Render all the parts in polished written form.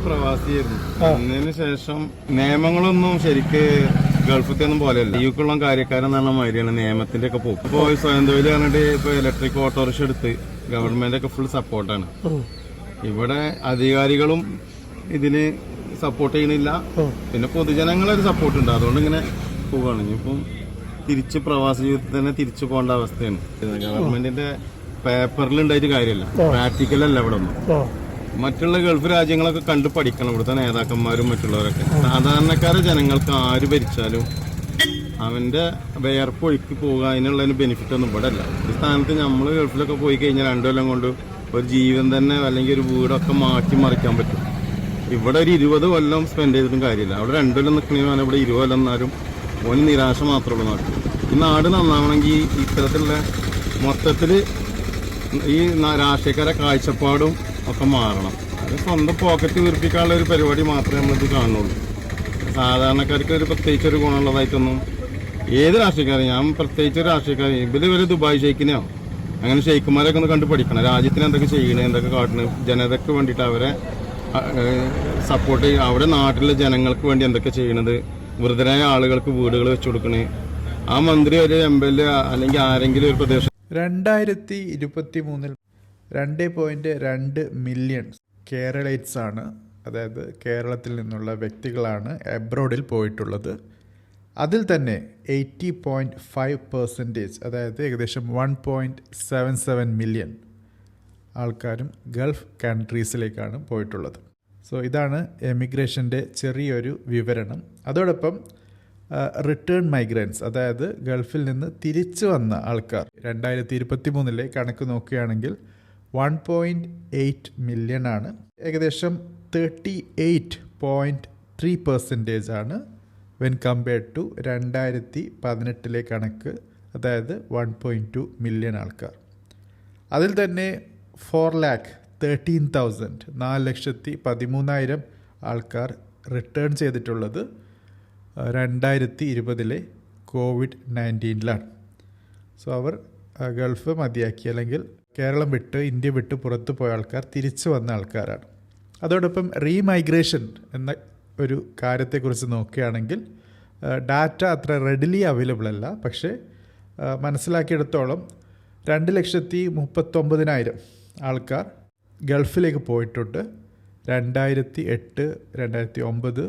പ്രവാസിയായിരുന്നു. അതിന് ശേഷം നിയമങ്ങളൊന്നും ശരിക്ക് ഗൾഫത്തെ ഒന്നും പോലെയല്ല. ലീവുക്കുള്ള കാര്യക്കാരെന്ന് പറഞ്ഞ മാതിരിയാണ് നിയമത്തിന്റെ ഒക്കെ പോകും. ഇപ്പൊ സ്വയം തൊഴിൽ പറഞ്ഞിട്ട് ഇപ്പൊ ഇലക്ട്രിക് ഓട്ടോറിക്ഷ എടുത്ത് ഗവൺമെന്റ് ഒക്കെ ഫുൾ സപ്പോർട്ടാണ്. ഇവിടെ അധികാരികളും ഇതിന് സപ്പോർട്ട് ചെയ്യണില്ല. പിന്നെ പൊതുജനങ്ങളൊരു സപ്പോർട്ട് ഉണ്ട്. അതുകൊണ്ട് ഇങ്ങനെ പോവാണ്. ഇനിയിപ്പം തിരിച്ച് പ്രവാസ ജീവിതത്തിൽ തന്നെ തിരിച്ചു പോകേണ്ട അവസ്ഥയാണ്. ഗവൺമെന്റിന്റെ പേപ്പറിൽ ഉണ്ടായിട്ട് കാര്യമില്ല, പ്രാക്ടിക്കലല്ല ഇവിടെ ഒന്നും. മറ്റുള്ള ഗൾഫ് രാജ്യങ്ങളൊക്കെ കണ്ടു പഠിക്കണം ഇവിടുത്തെ നേതാക്കന്മാരും മറ്റുള്ളവരൊക്കെ. സാധാരണക്കാരെ ജനങ്ങൾക്ക് ആര് ഭരിച്ചാലും അവന്റെ വിയർപ്പ് ഒഴുക്കി പോകുക, അതിനുള്ളതിന് ബെനിഫിറ്റ് ഒന്നും ഇവിടെ അല്ല. ഈ സ്ഥാനത്ത് നമ്മൾ ഗൾഫിലൊക്കെ പോയി കഴിഞ്ഞാൽ 2 കൊല്ലം കൊണ്ട് ഒരു ജീവൻ തന്നെ അല്ലെങ്കിൽ ഒരു വീടൊക്കെ മാറ്റി മറിക്കാൻ പറ്റും. ഇവിടെ ഒരു 20 കൊല്ലം സ്പെൻഡ് ചെയ്തിട്ടും കാര്യമില്ല. അവിടെ 2 കൊല്ലം നിൽക്കണമെങ്കിൽ ഇവിടെ 20 കൊല്ലം എന്നാലും ഓന് നിരാശ മാത്രമേ ഉള്ളൂ നാട്ടിൽ. ഈ നാട് നന്നാവണമെങ്കിൽ ഇത്തരത്തിലുള്ള മൊത്തത്തിൽ ഈ രാഷ്ട്രീയക്കാരെ കാഴ്ചപ്പാടും ഒക്കെ മാറണം. അത് സ്വന്തം പോക്കറ്റ് വീർപ്പിക്കാനുള്ള ഒരു പരിപാടി മാത്രമേ നമ്മളിത് കാണുള്ളൂ. സാധാരണക്കാർക്ക് ഒരു പ്രത്യേകിച്ച് ഒരു ഗുണമുള്ളതായിട്ടൊന്നും ഏത് രാഷ്ട്രീയക്കാരും, ഞാൻ പ്രത്യേകിച്ച് ഒരു രാഷ്ട്രീയക്കാരും ഇവര് ദുബായ് ഷെയ്ക്കിനെയോ അങ്ങനെ ഷെയ്ക്കുമാരൊക്കെ ഒന്ന് കണ്ടു പഠിക്കണം. രാജ്യത്തിന് എന്തൊക്കെ ചെയ്യണേ, എന്തൊക്കെ കാട്ടണ്, ജനതയ്ക്ക് വേണ്ടിയിട്ട് അവരെ സപ്പോർട്ട് ചെയ്യുക, അവിടെ നാട്ടിലെ ജനങ്ങൾക്ക് വേണ്ടി എന്തൊക്കെ ചെയ്യണത്, വൃദ്ധരായ ആളുകൾക്ക് വീടുകൾ വെച്ചു കൊടുക്കണേ. ആ മന്ത്രി ഒരു MLA അല്ലെങ്കിൽ ആരെങ്കിലും ഒരു പ്രദേശം 2023 2.2 മില്യൺ കേരളൈറ്റ്സ് ആണ്, അതായത് കേരളത്തിൽ നിന്നുള്ള വ്യക്തികളാണ് എബ്രോഡിൽ പോയിട്ടുള്ളത്. അതിൽ തന്നെ 80.5%, അതായത് ഏകദേശം 1.77 മില്യൺ ആൾക്കാരും ഗൾഫ് കൺട്രീസിലേക്കാണ് പോയിട്ടുള്ളത്. സോ ഇതാണ് എമിഗ്രേഷൻ്റെ ചെറിയൊരു വിവരണം. അതോടൊപ്പം റിട്ടേൺ മൈഗ്രൻസ്, അതായത് ഗൾഫിൽ നിന്ന് തിരിച്ചു വന്ന ആൾക്കാർ 2023 കണക്ക് നോക്കുകയാണെങ്കിൽ 1.8 മില്യൺ ആണ്. ഏകദേശം 38.3% ആണ് വെൻ കമ്പയർഡ് ടു 2018 കണക്ക്, അതായത് 1.2 മില്യൺ ആൾക്കാർ. അതിൽ തന്നെ 4,13,000 4,13,000 ആൾക്കാർ റിട്ടേൺ ചെയ്തിട്ടുള്ളത് 2020 COVID-19 സോ അവർ ഗൾഫ് മതിയാക്കി അല്ലെങ്കിൽ കേരളം വിട്ട് ഇന്ത്യ വിട്ട് പുറത്തു പോയ ആൾക്കാർ തിരിച്ചു വന്ന ആൾക്കാരാണ്. അതോടൊപ്പം റീമൈഗ്രേഷൻ എന്ന ഒരു കാര്യത്തെക്കുറിച്ച് നോക്കുകയാണെങ്കിൽ ഡാറ്റ അത്ര റെഡിലി അവൈലബിൾ അല്ല. പക്ഷേ മനസ്സിലാക്കിയെടുത്തോളം 2,39,000 ആൾക്കാർ ഗൾഫിലേക്ക് പോയിട്ടുണ്ട്. 2008-2009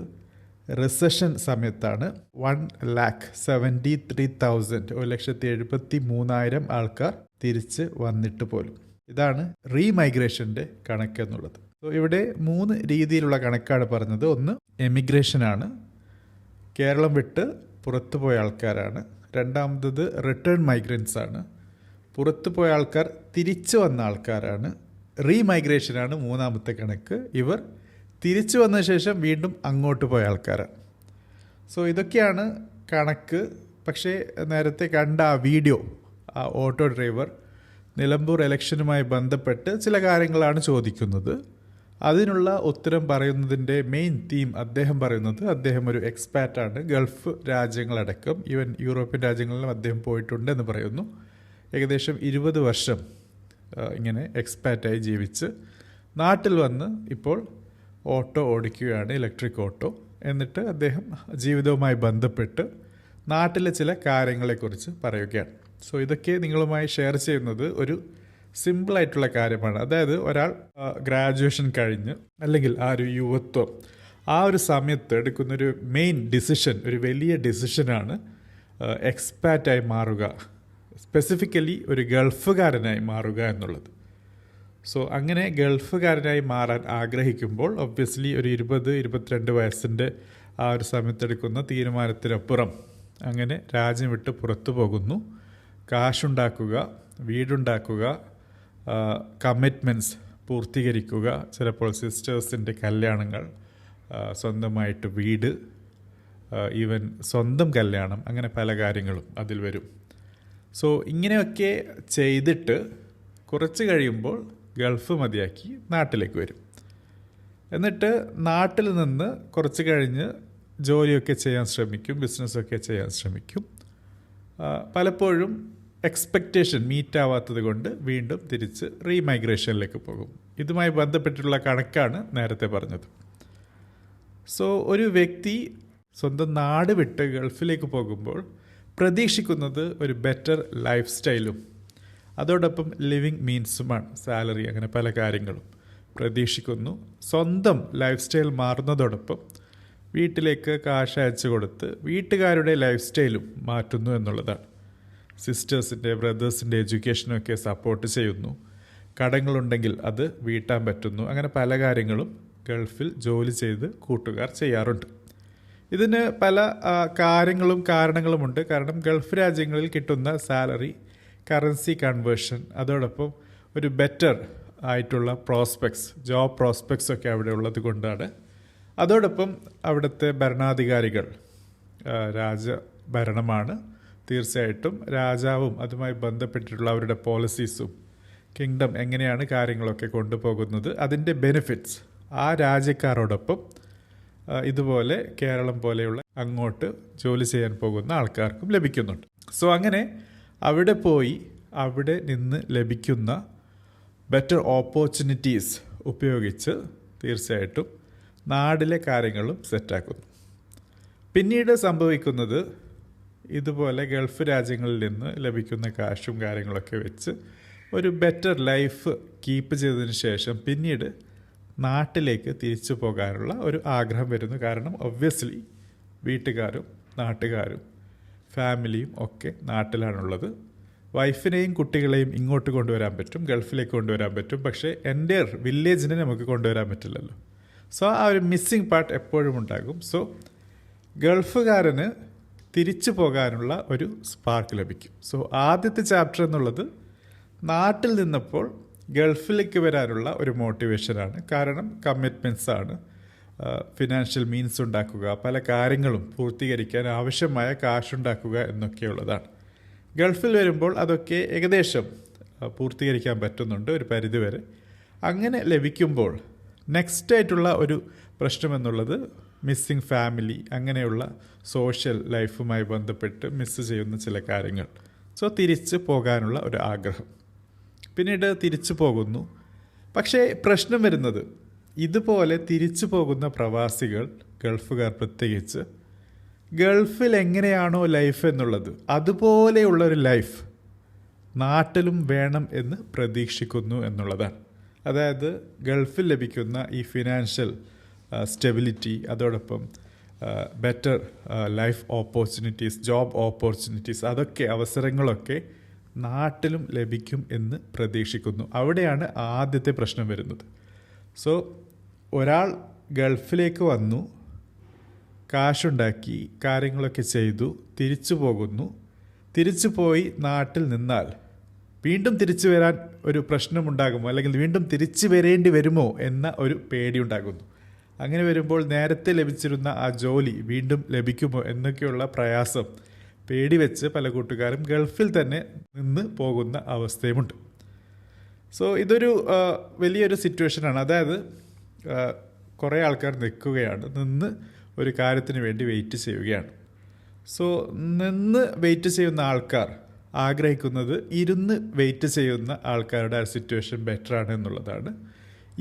റിസഷൻ സമയത്താണ് 1,73,000 1,73,000 ആൾക്കാർ തിരിച്ച് വന്നിട്ട് പോലും. ഇതാണ് റീമൈഗ്രേഷൻ്റെ കണക്ക് എന്നുള്ളത്. സോ ഇവിടെ 3 രീതിയിലുള്ള കണക്കാണ് പറഞ്ഞത്. ഒന്ന് എമിഗ്രേഷനാണ്, കേരളം വിട്ട് പുറത്തു പോയ ആൾക്കാരാണ്. രണ്ടാമത്തത് റിട്ടേൺ മൈഗ്രൻസ് ആണ്, പുറത്തു പോയ ആൾക്കാർ തിരിച്ചു വന്ന ആൾക്കാരാണ്. റീമൈഗ്രേഷനാണ് മൂന്നാമത്തെ കണക്ക്, ഇവർ തിരിച്ചു വന്ന ശേഷം വീണ്ടും അങ്ങോട്ട് പോയ ആൾക്കാരാണ്. സോ ഇതൊക്കെയാണ് കണക്ക്. പക്ഷേ നേരത്തെ കണ്ട ആ വീഡിയോ, ആ ഓട്ടോ ഡ്രൈവർ നിലമ്പൂർ ഇലക്ഷനുമായി ബന്ധപ്പെട്ട് ചില കാര്യങ്ങളാണ് ചോദിക്കുന്നത്. അതിനുള്ള ഉത്തരം പറയുന്നതിൻ്റെ മെയിൻ തീം അദ്ദേഹം പറയുന്നത്, അദ്ദേഹം ഒരു എക്സ്പാറ്റാണ്, ഗൾഫ് രാജ്യങ്ങളടക്കം ഈവൻ യൂറോപ്യൻ രാജ്യങ്ങളിലും അദ്ദേഹം പോയിട്ടുണ്ട് എന്ന് പറയുന്നു. ഏകദേശം 20 വർഷം ഇങ്ങനെ എക്സ്പാറ്റായി ജീവിച്ച് നാട്ടിൽ വന്ന് ഇപ്പോൾ ഓട്ടോ ഓടിക്കുകയാണ്, ഇലക്ട്രിക് ഓട്ടോ. എന്നിട്ട് അദ്ദേഹം ജീവിതവുമായി ബന്ധപ്പെട്ട് നാട്ടിലെ ചില കാര്യങ്ങളെക്കുറിച്ച് പറയുകയാണ്. സോ ഇതൊക്കെ നിങ്ങളുമായി ഷെയർ ചെയ്യുന്നത് ഒരു സിമ്പിളായിട്ടുള്ള കാര്യമാണ്. അതായത് ഒരാൾ ഗ്രാജുവേഷൻ കഴിഞ്ഞ് അല്ലെങ്കിൽ ആ ഒരു യുവത്വം ആ ഒരു സമയത്ത് എടുക്കുന്നൊരു മെയിൻ ഡിസിഷൻ, ഒരു വലിയ ഡിസിഷനാണ് എക്സ്പാറ്റായി മാറുക, സ്പെസിഫിക്കലി ഒരു ഗൾഫുകാരനായി മാറുക എന്നുള്ളത്. സോ അങ്ങനെ ഗൾഫുകാരനായി മാറാൻ ആഗ്രഹിക്കുമ്പോൾ ഒബ്വിയസ്ലി ഒരു 20-22 വയസ്സിൻ്റെ ആ ഒരു സമയത്തെടുക്കുന്ന തീരുമാനത്തിനപ്പുറം അങ്ങനെ രാജ്യം വിട്ട് പുറത്തു പോകുന്നു. കാശുണ്ടാക്കുക, വീടുണ്ടാക്കുക, കമ്മിറ്റ്മെൻറ്റ്സ് പൂർത്തീകരിക്കുക, ചിലപ്പോൾ സിസ്റ്റേഴ്സിൻ്റെ കല്യാണങ്ങൾ, സ്വന്തമായിട്ട് വീട്, ഈവൻ സ്വന്തം കല്യാണം, അങ്ങനെ പല കാര്യങ്ങളും അതിൽ വരും. സോ ഇങ്ങനെയൊക്കെ ചെയ്തിട്ട് കുറച്ച് കഴിയുമ്പോൾ ഗൾഫ് മതിയാക്കി നാട്ടിലേക്ക് വരും. എന്നിട്ട് നാട്ടിൽ നിന്ന് കുറച്ച് കഴിഞ്ഞ് ജോലിയൊക്കെ ചെയ്യാൻ ശ്രമിക്കും, ബിസിനസ്സൊക്കെ ചെയ്യാൻ ശ്രമിക്കും. പലപ്പോഴും എക്സ്പെക്റ്റേഷൻ മീറ്റ് ആവാത്തത് കൊണ്ട് വീണ്ടും തിരിച്ച് റീമൈഗ്രേഷനിലേക്ക് പോകും. ഇതുമായി ബന്ധപ്പെട്ടുള്ള കണക്കാണ് നേരത്തെ പറഞ്ഞത്. സോ ഒരു വ്യക്തി സ്വന്തം നാട് വിട്ട് ഗൾഫിലേക്ക് പോകുമ്പോൾ പ്രതീക്ഷിക്കുന്നത് ഒരു ബെറ്റർ ലൈഫ് സ്റ്റൈലും അതോടൊപ്പം ലിവിങ് മീൻസുമാണ്. സാലറി, അങ്ങനെ പല കാര്യങ്ങളും പ്രതീക്ഷിക്കുന്നു. സ്വന്തം ലൈഫ് സ്റ്റൈൽ മാറുന്നതോടൊപ്പം വീട്ടിലേക്ക് കാശ് അയച്ചു കൊടുത്ത് വീട്ടുകാരുടെ ലൈഫ് സ്റ്റൈലും മാറ്റുന്നു എന്നുള്ളതാണ്. സിസ്റ്റേഴ്സിൻ്റെ, ബ്രദേഴ്സിൻ്റെ എഡ്യൂക്കേഷനൊക്കെ സപ്പോർട്ട് ചെയ്യുന്നു. കടങ്ങളുണ്ടെങ്കിൽ അത് വീട്ടാൻ പറ്റുന്നു. അങ്ങനെ പല കാര്യങ്ങളും ഗൾഫിൽ ജോലി ചെയ്ത് കൂട്ടുകാർ ചെയ്യാറുണ്ട്. ഇതിന് പല കാര്യങ്ങളും കാരണങ്ങളുമുണ്ട്. കാരണം ഗൾഫ് രാജ്യങ്ങളിൽ കിട്ടുന്ന സാലറി, കറൻസി കൺവേർഷൻ, അതോടൊപ്പം ഒരു ബെറ്റർ ആയിട്ടുള്ള പ്രോസ്പെക്ട്സ്, ജോബ് പ്രോസ്പെക്ട്സ് ഒക്കെ അവിടെ ഉള്ളത് കൊണ്ടാണ്. അതോടൊപ്പം അവിടുത്തെ ഭരണാധികാരികൾ രാജഭരണമാണ്. തീർച്ചയായിട്ടും രാജാവും അതുമായി ബന്ധപ്പെട്ടിട്ടുള്ള അവരുടെ പോളിസീസും കിങ്ഡം എങ്ങനെയാണ് കാര്യങ്ങളൊക്കെ കൊണ്ടുപോകുന്നത്, അതിൻ്റെ ബെനിഫിറ്റ്സ് ആ രാജ്യക്കാരോടൊപ്പം ഇതുപോലെ കേരളം പോലെയുള്ള അങ്ങോട്ട് ജോലി ചെയ്യാൻ പോകുന്ന ആൾക്കാർക്കും ലഭിക്കുന്നുണ്ട്. സോ അങ്ങനെ അവിടെ പോയി അവിടെ നിന്ന് ലഭിക്കുന്ന ബെറ്റർ ഓപ്പർച്യൂണിറ്റീസ് ഉപയോഗിച്ച് തീർച്ചയായിട്ടും നാട്ടിലെ കാര്യങ്ങളും സെറ്റാക്കുന്നു. പിന്നീട് സംഭവിക്കുന്നത് ഇതുപോലെ ഗൾഫ് രാജ്യങ്ങളിൽ നിന്ന് ലഭിക്കുന്ന കാശും കാര്യങ്ങളൊക്കെ വെച്ച് ഒരു ബെറ്റർ ലൈഫ് കീപ്പ് ചെയ്തതിന് ശേഷം പിന്നീട് നാട്ടിലേക്ക് തിരിച്ചു പോകാനുള്ള ഒരു ആഗ്രഹം വരുന്നു. കാരണം ഒബ്വിയസ്ലി വീട്ടുകാരും നാട്ടുകാരും ഫാമിലിയും ഒക്കെ നാട്ടിലാണുള്ളത്. വൈഫിനെയും കുട്ടികളെയും ഇങ്ങോട്ട് കൊണ്ടുവരാൻ പറ്റും, ഗൾഫിലേക്ക് കൊണ്ടുവരാൻ പറ്റും. പക്ഷേ എൻ്റെ വില്ലേജിനെ നമുക്ക് കൊണ്ടുവരാൻ പറ്റില്ലല്ലോ. സോ ആ ഒരു മിസ്സിങ് പാർട്ട് എപ്പോഴും ഉണ്ടാകും. സോ ഗൾഫുകാരന് തിരിച്ചു പോകാനുള്ള ഒരു സ്പാർക്ക് ലഭിക്കും. സോ ആദ്യത്തെ ചാപ്റ്റർ എന്നുള്ളത് നാട്ടിൽ നിന്നപ്പോൾ ഗൾഫിലേക്ക് വരാനുള്ള ഒരു മോട്ടിവേഷനാണ്. കാരണം കമ്മിറ്റ്മെൻറ്റ്സ് ആണ്, ഫിനാൻഷ്യൽ മീൻസ് ഉണ്ടാക്കുക, പല കാര്യങ്ങളും പൂർത്തീകരിക്കാൻ ആവശ്യമായ കാശുണ്ടാക്കുക എന്നൊക്കെയുള്ളതാണ്. ഗൾഫിൽ വരുമ്പോൾ അതൊക്കെ ഏകദേശം പൂർത്തീകരിക്കാൻ പറ്റുന്നുണ്ട് ഒരു പരിധിവരെ. അങ്ങനെ ലഭിക്കുമ്പോൾ നെക്സ്റ്റ് ആയിട്ടുള്ള ഒരു പ്രശ്നം എന്നുള്ളത് മിസ്സിങ് ഫാമിലി, അങ്ങനെയുള്ള സോഷ്യൽ ലൈഫുമായി ബന്ധപ്പെട്ട് മിസ്സ് ചെയ്യുന്ന ചില കാര്യങ്ങൾ. സോ തിരിച്ച് പോകാനുള്ള ഒരു ആഗ്രഹം. പിന്നീട് തിരിച്ചു പോകുന്നു. പക്ഷേ പ്രശ്നം വരുന്നത് ഇതുപോലെ തിരിച്ചു പോകുന്ന പ്രവാസികൾ, ഗൾഫുകാർ പ്രത്യേകിച്ച്, ഗൾഫിൽ എങ്ങനെയാണോ ലൈഫ് എന്നുള്ളത് അതുപോലെയുള്ളൊരു ലൈഫ് നാട്ടിലും വേണം എന്ന് പ്രതീക്ഷിക്കുന്നു എന്നുള്ളതാണ്. അതായത് ഗൾഫിൽ ലഭിക്കുന്ന ഈ ഫിനാൻഷ്യൽ സ്റ്റെബിലിറ്റി, അതോടൊപ്പം better life opportunities, job opportunities, അതൊക്കെ അവസരങ്ങളൊക്കെ നാട്ടിലും ലഭിക്കും എന്ന് പ്രതീക്ഷിക്കുന്നു. അവിടെയാണ് ആദ്യത്തെ പ്രശ്നം വരുന്നത്. സോ ഒരാൾ ഗൾഫിലേക്ക് വന്നു, കാശുണ്ടാക്കി, കാര്യങ്ങളൊക്കെ ചെയ്തു, തിരിച്ചു പോകുന്നു. തിരിച്ചു പോയി നാട്ടിൽ നിന്നാൽ വീണ്ടും തിരിച്ചു വരാൻ ഒരു പ്രശ്നമുണ്ടാകുമോ, അല്ലെങ്കിൽ വീണ്ടും തിരിച്ചു വരേണ്ടി വരുമോ എന്ന ഒരു പേടി ഉണ്ടാകുന്നു. അങ്ങനെ വരുമ്പോൾ നേരത്തെ ലഭിച്ചിരുന്ന ആ ജോലി വീണ്ടും ലഭിക്കുമോ എന്നൊക്കെയുള്ള പ്രയാസം പേടി വെച്ച് പല കൂട്ടുകാരും ഗൾഫിൽ തന്നെ നിന്ന് പോകുന്ന അവസ്ഥയുമുണ്ട്. സോ ഇതൊരു വലിയൊരു സിറ്റുവേഷനാണ്. അതായത് കുറേ ആൾക്കാർ നിന്ന് ഒരു കാര്യത്തിന് വേണ്ടി വെയിറ്റ് ചെയ്യുകയാണ്. സോ നിന്ന് വെയിറ്റ് ചെയ്യുന്ന ആൾക്കാർ ആഗ്രഹിക്കുന്നത് ഇരുന്ന് വെയിറ്റ് ചെയ്യുന്ന ആൾക്കാരുടെ ആ സിറ്റുവേഷൻ ബെറ്ററാണ് എന്നുള്ളതാണ്.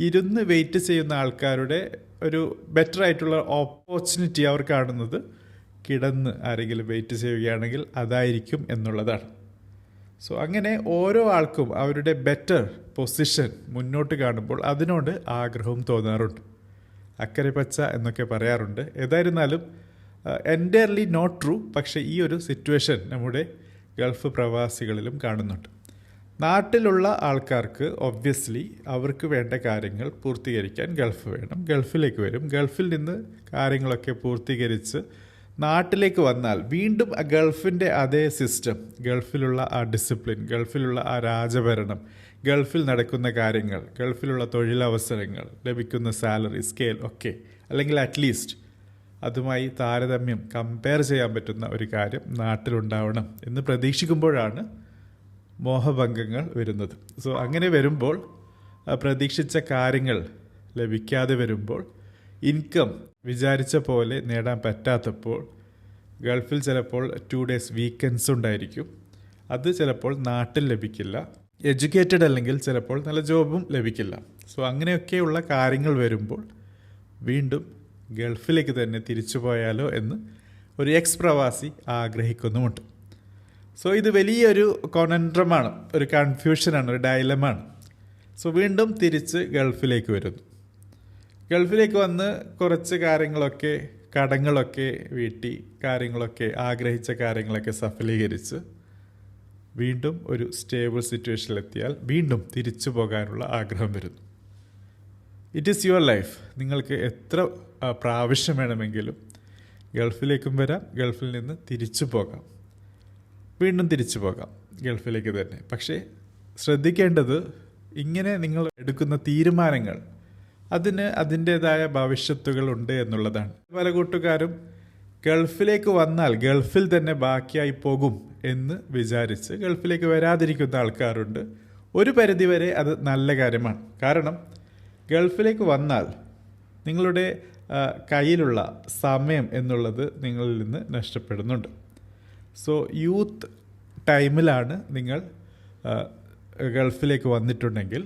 ഇരുന്ന് വെയിറ്റ് ചെയ്യുന്ന ആൾക്കാരുടെ ഒരു ബെറ്റർ ആയിട്ടുള്ള ഓപ്പർച്യൂണിറ്റി അവർ കാണുന്നത് കിടന്ന് ആരെങ്കിലും വെയിറ്റ് ചെയ്യുകയാണെങ്കിൽ അതായിരിക്കും എന്നുള്ളതാണ്. സോ അങ്ങനെ ഓരോ ആൾക്കും അവരുടെ ബെറ്റർ പൊസിഷൻ മുന്നോട്ട് കാണുമ്പോൾ അതിനോട് ആഗ്രഹവും തോന്നാറുണ്ട്. അക്കരെ പച്ച എന്നൊക്കെ പറയാറുണ്ട്. ഏതായിരുന്നാലും എൻറ്റയർലി നോട്ട് ട്രൂ. പക്ഷേ ഈ ഒരു സിറ്റുവേഷൻ നമ്മുടെ ഗൾഫ് പ്രവാസികളിലും കാണുന്നുണ്ട്. നാട്ടിലുള്ള ആൾക്കാർക്ക് ഒബ്വിയസ്ലി അവർക്ക് വേണ്ട കാര്യങ്ങൾ പൂർത്തീകരിക്കാൻ ഗൾഫ് വേണം, ഗൾഫിലേക്ക് വരും. ഗൾഫിൽ നിന്ന് കാര്യങ്ങളൊക്കെ പൂർത്തീകരിച്ച് നാട്ടിലേക്ക് വന്നാൽ വീണ്ടും ഗൾഫിൻ്റെ അതേ സിസ്റ്റം, ഗൾഫിലുള്ള ആ ഡിസിപ്ലിൻ, ഗൾഫിലുള്ള ആ രാജഭരണം, ഗൾഫിൽ നടക്കുന്ന കാര്യങ്ങൾ, ഗൾഫിലുള്ള തൊഴിലവസരങ്ങൾ, ലഭിക്കുന്ന സാലറി സ്കെയിൽ ഒക്കെ, അല്ലെങ്കിൽ അറ്റ്ലീസ്റ്റ് അതുമായി താരതമ്യം കമ്പയർ ചെയ്യാൻ പറ്റുന്ന ഒരു കാര്യം നാട്ടിലുണ്ടാവണം എന്ന് പ്രതീക്ഷിക്കുമ്പോഴാണ് മോഹഭംഗങ്ങൾ വരുന്നത്. സോ അങ്ങനെ വരുമ്പോൾ പ്രതീക്ഷിച്ച കാര്യങ്ങൾ ലഭിക്കാതെ വരുമ്പോൾ, ഇൻകം വിചാരിച്ച പോലെ നേടാൻ പറ്റാത്തപ്പോൾ, ഗൾഫിൽ ചിലപ്പോൾ 2 days വീക്കെൻഡ്സ് ഉണ്ടായിരിക്കും, അത് ചിലപ്പോൾ നാട്ടിൽ ലഭിക്കില്ല. എഡ്യൂക്കേറ്റഡ് അല്ലെങ്കിൽ ചിലപ്പോൾ നല്ല ജോബും ലഭിക്കില്ല. സോ അങ്ങനെയൊക്കെയുള്ള കാര്യങ്ങൾ വരുമ്പോൾ വീണ്ടും ഗൾഫിലേക്ക് തന്നെ തിരിച്ചു പോയാലോ എന്ന് ഒരു എക്സ് പ്രവാസി ആഗ്രഹിക്കുന്നുമുണ്ട്. സോ ഇത് വലിയൊരു കൊണൻഡ്രമാണ്, ഒരു കൺഫ്യൂഷനാണ്, ഒരു ഡയലമാണ്. സോ വീണ്ടും തിരിച്ച് ഗൾഫിലേക്ക് വരുന്നു. ഗൾഫിലേക്ക് വന്ന് കുറച്ച് കാര്യങ്ങളൊക്കെ, കടങ്ങളൊക്കെ വീട്ടി, കാര്യങ്ങളൊക്കെ, ആഗ്രഹിച്ച കാര്യങ്ങളൊക്കെ സഫലീകരിച്ച് വീണ്ടും ഒരു സ്റ്റേബിൾ സിറ്റുവേഷനിലെത്തിയാൽ വീണ്ടും തിരിച്ചു പോകാനുള്ള ആഗ്രഹം വരുന്നു. It is your life. നിങ്ങൾക്ക് എത്ര പ്രാവശ്യം വേണമെങ്കിലും ഗൾഫിലേക്കും വരാം, ഗൾഫിൽ നിന്ന് തിരിച്ചു പോകാം, വീണ്ടും തിരിച്ചു പോകാം ഗൾഫിലേക്ക് തന്നെ. പക്ഷേ ശ്രദ്ധിക്കേണ്ടത്, ഇങ്ങനെ നിങ്ങൾ എടുക്കുന്ന തീരുമാനങ്ങൾ അതിന് അതിൻ്റേതായ ഭവിഷ്യത്തുകളുണ്ട് എന്നുള്ളതാണ്. പല കൂട്ടുകാരും ഗൾഫിലേക്ക് വന്നാൽ ഗൾഫിൽ തന്നെ ബാക്കിയായി പോകും എന്ന് വിചാരിച്ച് ഗൾഫിലേക്ക് വരാതിരിക്കുന്ന ആൾക്കാരുണ്ട്. ഒരു പരിധിവരെ അത് നല്ല കാര്യമാണ്. കാരണം ഗൾഫിലേക്ക് വന്നാൽ നിങ്ങളുടെ കയ്യിലുള്ള സമയം എന്നുള്ളത് നിങ്ങളിൽ നിന്ന് നഷ്ടപ്പെടുന്നുണ്ട്. സോ യൂത്ത് ടൈമിലാണ് നിങ്ങൾ ഗൾഫിലേക്ക് വന്നിട്ടുണ്ടെങ്കിൽ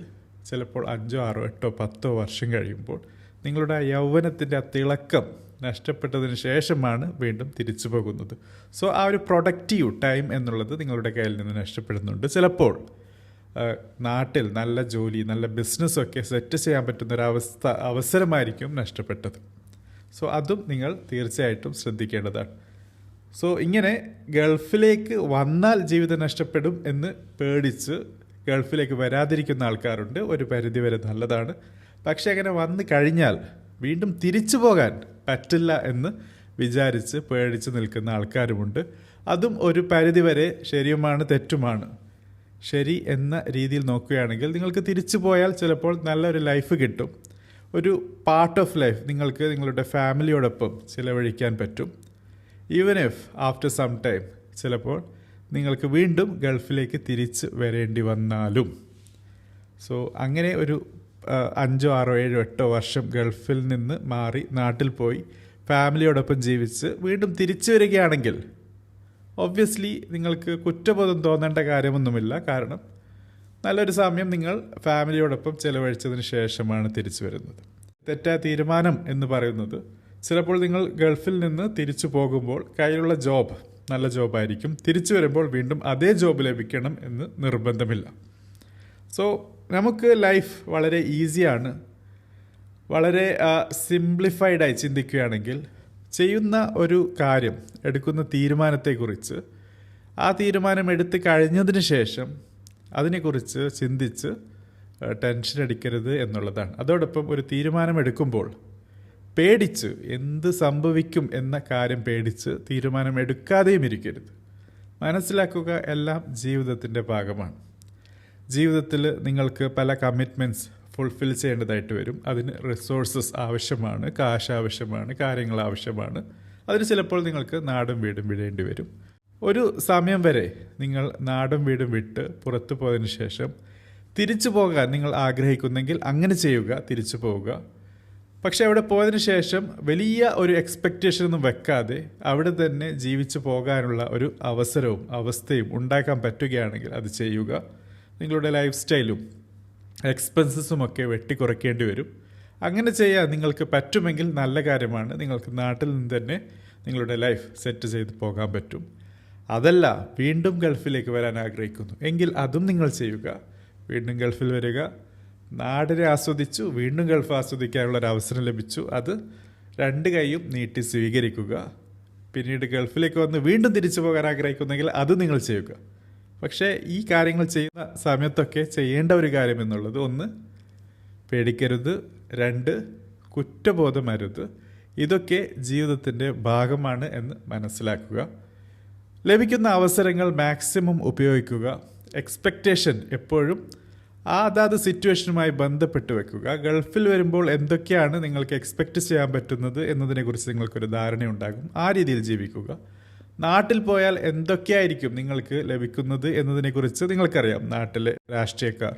ചിലപ്പോൾ 5, 6, 8, 10 വർഷം കഴിയുമ്പോൾ നിങ്ങളുടെ ആ യൗവനത്തിൻ്റെ ആ തിളക്കം നഷ്ടപ്പെട്ടതിന് ശേഷമാണ് വീണ്ടും തിരിച്ചു പോകുന്നത്. സോ ആ ഒരു പ്രൊഡക്റ്റീവ് ടൈം എന്നുള്ളത് നിങ്ങളുടെ കയ്യിൽ നിന്ന് നഷ്ടപ്പെടുന്നുണ്ട്. ചിലപ്പോൾ നാട്ടിൽ നല്ല ജോലി, നല്ല ബിസിനസ്സൊക്കെ സെറ്റ് ചെയ്യാൻ പറ്റുന്നൊരവസ്ഥ, അവസരമായിരിക്കും നഷ്ടപ്പെട്ടത്. സോ അതും നിങ്ങൾ തീർച്ചയായിട്ടും ശ്രദ്ധിക്കേണ്ടതാണ്. സോ ഇങ്ങനെ ഗൾഫിലേക്ക് വന്നാൽ ജീവിതം നഷ്ടപ്പെടും എന്ന് പേടിച്ച് ഗൾഫിലേക്ക് വരാതിരിക്കുന്ന ആൾക്കാരുണ്ട്. ഒരു പരിധിവരെ നല്ലതാണ്. പക്ഷേ അങ്ങനെ വന്നു കഴിഞ്ഞാൽ വീണ്ടും തിരിച്ചു പോകാൻ പറ്റില്ല എന്ന് വിചാരിച്ച് പേടിച്ച് നിൽക്കുന്ന ആൾക്കാരുമുണ്ട്. അതും ഒരു പരിധിവരെ ശരിയുമാണ്, തെറ്റുമാണ്. ശരി എന്ന രീതിയിൽ നോക്കുകയാണെങ്കിൽ നിങ്ങൾക്ക് തിരിച്ചു പോയാൽ ചിലപ്പോൾ നല്ലൊരു ലൈഫ് കിട്ടും. ഒരു പാർട്ട് ഓഫ് ലൈഫ് നിങ്ങൾക്ക് നിങ്ങളുടെ ഫാമിലിയോടൊപ്പം ചിലവഴിക്കാൻ പറ്റും. Even if after some time ചിലപ്പോൾ നിങ്ങൾക്ക് വീണ്ടും ഗൾഫിലേക്ക് തിരിച്ച് വരേണ്ടി വന്നാലും. സോ അങ്ങനെ ഒരു 5, 6, 7, 8 വർഷം ഗൾഫിൽ നിന്ന് മാറി നാട്ടിൽ പോയി ഫാമിലിയോടൊപ്പം ജീവിച്ച് വീണ്ടും തിരിച്ചു വരികയാണെങ്കിൽ ഒബ്വിയസ്ലി നിങ്ങൾക്ക് കുറ്റബോധം തോന്നേണ്ട കാര്യമൊന്നുമില്ല. കാരണം നല്ലൊരു സമയം നിങ്ങൾ ഫാമിലിയോടൊപ്പം ചിലവഴിച്ചതിന് ശേഷമാണ് തിരിച്ചു വരുന്നത്. തെറ്റായ തീരുമാനം എന്ന് പറയുന്നത്, ചിലപ്പോൾ നിങ്ങൾ ഗൾഫിൽ നിന്ന് തിരിച്ചു പോകുമ്പോൾ കയ്യിലുള്ള ജോബ് നല്ല ജോബായിരിക്കും, തിരിച്ചു വരുമ്പോൾ വീണ്ടും അതേ ജോബ് ലഭിക്കണം എന്ന് നിർബന്ധമില്ല. സോ നമുക്ക് ലൈഫ് വളരെ ഈസിയാണ്. വളരെ സിംപ്ലിഫൈഡായി ചിന്തിക്കുകയാണെങ്കിൽ ചെയ്യുന്ന ഒരു കാര്യം, എടുക്കുന്ന തീരുമാനത്തെക്കുറിച്ച്, ആ തീരുമാനം എടുത്ത് കഴിഞ്ഞതിന് ശേഷം അതിനെക്കുറിച്ച് ചിന്തിച്ച് ടെൻഷൻ അടിക്കരുത് എന്നുള്ളതാണ്. അതോടൊപ്പം ഒരു തീരുമാനം എടുക്കുമ്പോൾ പേടിച്ച് എന്ത് സംഭവിക്കും എന്ന കാര്യം പേടിച്ച് തീരുമാനം എടുക്കാതെയും ഇരിക്കരുത്. മനസ്സിലാക്കുക, എല്ലാം ജീവിതത്തിൻ്റെ ഭാഗമാണ്. ജീവിതത്തിൽ നിങ്ങൾക്ക് പല കമ്മിറ്റ്മെൻറ്റ്സ് ഫുൾഫിൽ ചെയ്യേണ്ടതായിട്ട് വരും. അതിന് റിസോഴ്സസ് ആവശ്യമാണ്, കാശ് ആവശ്യമാണ്, കാര്യങ്ങൾ ആവശ്യമാണ്. അതിന് ചിലപ്പോൾ നിങ്ങൾക്ക് നാടും വീടും വിടേണ്ടി വരും. ഒരു സമയം വരെ നിങ്ങൾ നാടും വീടും വിട്ട് പുറത്തു പോയതിനു ശേഷം തിരിച്ചു പോകാൻ നിങ്ങൾ ആഗ്രഹിക്കുന്നെങ്കിൽ അങ്ങനെ ചെയ്യുക, തിരിച്ചു പോവുക. പക്ഷെ അവിടെ പോയതിനു ശേഷം വലിയ ഒരു എക്സ്പെക്റ്റേഷൻ ഒന്നും വെക്കാതെ അവിടെ തന്നെ ജീവിച്ചു പോകാനുള്ള ഒരു അവസരവും അവസ്ഥയും ഉണ്ടാക്കാൻ പറ്റുകയാണെങ്കിൽ അത് ചെയ്യുക. നിങ്ങളുടെ ലൈഫ് സ്റ്റൈലും എക്സ്പെൻസസുമൊക്കെ വെട്ടിക്കുറയ്ക്കേണ്ടി വരും. അങ്ങനെ ചെയ്യാൻ നിങ്ങൾക്ക് പറ്റുമെങ്കിൽ നല്ല കാര്യമാണ്. നിങ്ങൾക്ക് നാട്ടിൽ നിന്ന് തന്നെ നിങ്ങളുടെ ലൈഫ് സെറ്റ് ചെയ്ത് പോകാൻ പറ്റും. അതല്ല, വീണ്ടും ഗൾഫിലേക്ക് വരാൻ ആഗ്രഹിക്കുന്നു എങ്കിൽ അതും നിങ്ങൾ ചെയ്യുക. വീണ്ടും ഗൾഫിൽ വരിക, നാടിനെ ആസ്വദിച്ചു, വീണ്ടും ഗൾഫ് ആസ്വദിക്കാനുള്ളൊരു അവസരം ലഭിച്ചു, അത് 2 കൈയും നീട്ടി സ്വീകരിക്കുക. പിന്നീട് ഗൾഫിലേക്ക് വന്ന് വീണ്ടും തിരിച്ചു പോകാൻ ആഗ്രഹിക്കുന്നെങ്കിൽ അത് നിങ്ങൾ ചെയ്യുക. പക്ഷേ ഈ കാര്യങ്ങൾ ചെയ്യുന്ന സമയത്തൊക്കെ ചെയ്യേണ്ട ഒരു കാര്യം എന്നുള്ളത്, 1, പേടിക്കരുത്, 2, കുറ്റബോധം അരുത്. ഇതൊക്കെ ജീവിതത്തിൻ്റെ ഭാഗമാണ് എന്ന് മനസ്സിലാക്കുക. ലഭിക്കുന്ന അവസരങ്ങൾ മാക്സിമം ഉപയോഗിക്കുക. എക്സ്പെക്റ്റേഷൻ എപ്പോഴും അതാത് സിറ്റുവേഷനുമായി ബന്ധപ്പെട്ട് വെക്കുക. ഗൾഫിൽ വരുമ്പോൾ എന്തൊക്കെയാണ് നിങ്ങൾക്ക് എക്സ്പെക്റ്റ് ചെയ്യാൻ പറ്റുന്നത് എന്നതിനെക്കുറിച്ച് നിങ്ങൾക്കൊരു ധാരണയുണ്ടാകും. ആ രീതിയിൽ ജീവിക്കുക. നാട്ടിൽ പോയാൽ എന്തൊക്കെയായിരിക്കും നിങ്ങൾക്ക് ലഭിക്കുന്നത് എന്നതിനെക്കുറിച്ച് നിങ്ങൾക്കറിയാം. നാട്ടിലെ രാഷ്ട്രീയക്കാർ,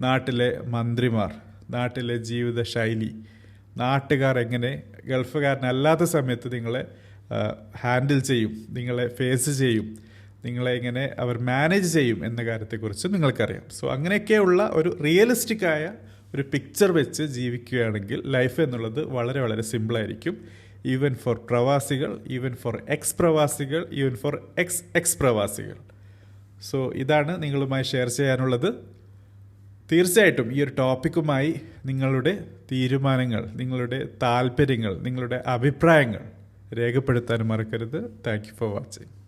നാട്ടിലെ മന്ത്രിമാർ, നാട്ടിലെ ജീവിത ശൈലി, നാട്ടുകാർ എങ്ങനെ ഗൾഫുകാരനല്ലാത്ത സമയത്ത് നിങ്ങളെ ഹാൻഡിൽ ചെയ്യും, നിങ്ങളെ ഫേസ് ചെയ്യും, നിങ്ങളെ എങ്ങനെ അവർ മാനേജ് ചെയ്യും എന്ന കാര്യത്തെക്കുറിച്ച് നിങ്ങൾക്കറിയാം. സോ അങ്ങനെയൊക്കെയുള്ള ഒരു റിയലിസ്റ്റിക്കായ ഒരു പിക്ചർ വെച്ച് ജീവിക്കുകയാണെങ്കിൽ ലൈഫ് എന്നുള്ളത് വളരെ വളരെ സിമ്പിളായിരിക്കും. ഈവൻ ഫോർ പ്രവാസികൾ, ഈവൻ ഫോർ എക്സ് പ്രവാസികൾ, ഈവൻ ഫോർ എക്സ് പ്രവാസികൾ. സോ ഇതാണ് നിങ്ങളുമായി ഷെയർ ചെയ്യാനുള്ളത്. തീർച്ചയായിട്ടും ഈ ഒരു ടോപ്പിക്കുമായി നിങ്ങളുടെ തീരുമാനങ്ങൾ, നിങ്ങളുടെ താല്പര്യങ്ങൾ, നിങ്ങളുടെ അഭിപ്രായങ്ങൾ രേഖപ്പെടുത്താൻ മറക്കരുത്. Thank you for watching.